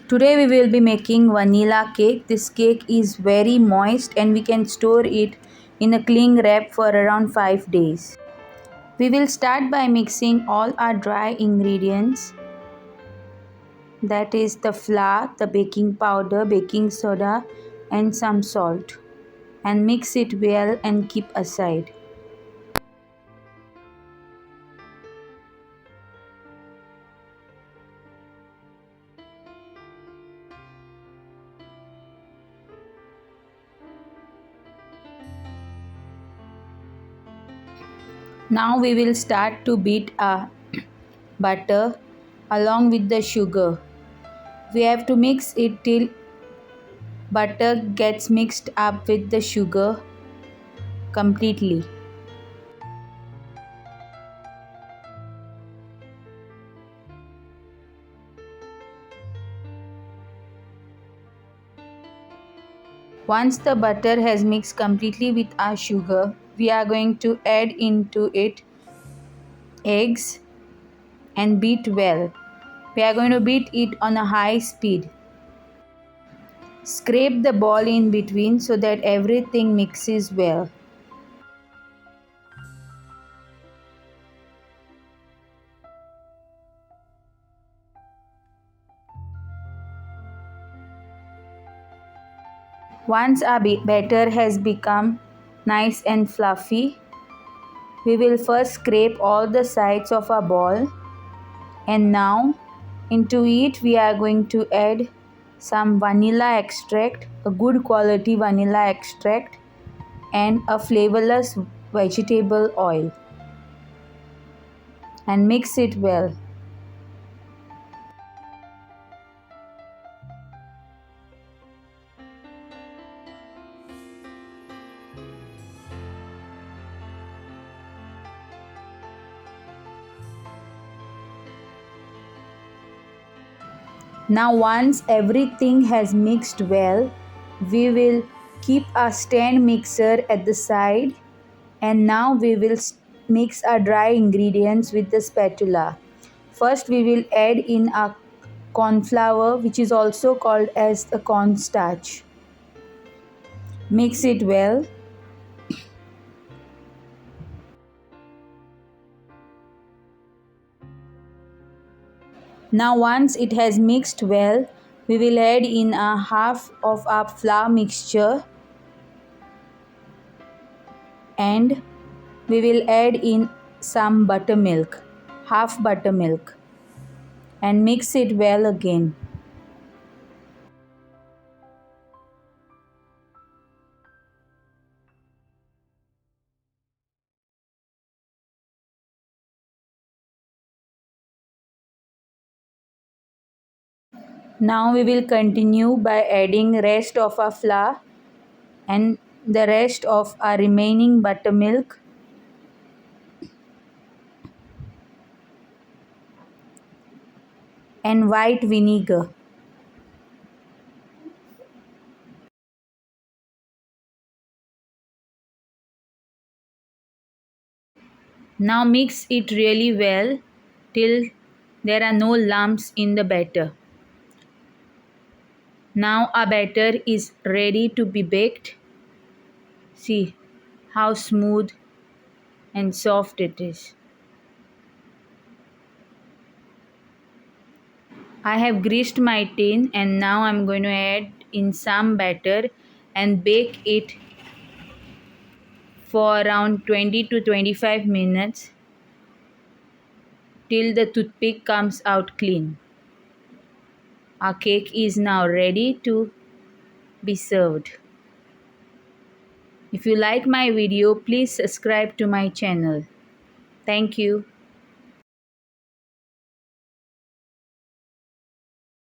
Today we will be making vanilla cake. This cake is very moist and we can store it in a cling wrap for around 5 days. We will start by mixing all our dry ingredients, that is the flour, the baking powder, baking soda and some salt, and mix it well and keep aside. Now we will start to beat our butter along with the sugar. We have to mix it till butter gets mixed up with the sugar completely. Once the butter has mixed completely with our sugar, we are going to add into it eggs and beat well. We are going to beat it on a high speed. Scrape the ball in between so that everything mixes well. Once our batter has become nice and fluffy, we will first scrape all the sides of our ball, and now into it we are going to add some vanilla extract, a good quality vanilla extract, and a flavorless vegetable oil, and mix it well. Now once everything has mixed well, we will keep our stand mixer at the side, and now we will mix our dry ingredients with the spatula. First we will add in our corn flour, which is also called as the cornstarch. Mix it well. Now once it has mixed well, we will add in a half of our flour mixture, and we will add in some buttermilk, half buttermilk, and mix it well again. Now we will continue by adding rest of our flour and the rest of our remaining buttermilk, and white vinegar. Now mix it really well till there are no lumps in the batter. Now our batter is ready to be baked. See how smooth and soft it is. I have greased my tin, and now I'm going to add in some batter and bake it for around 20 to 25 minutes till the toothpick comes out clean. Our cake is now ready to be served. If you like my video, please subscribe to my channel. Thank you.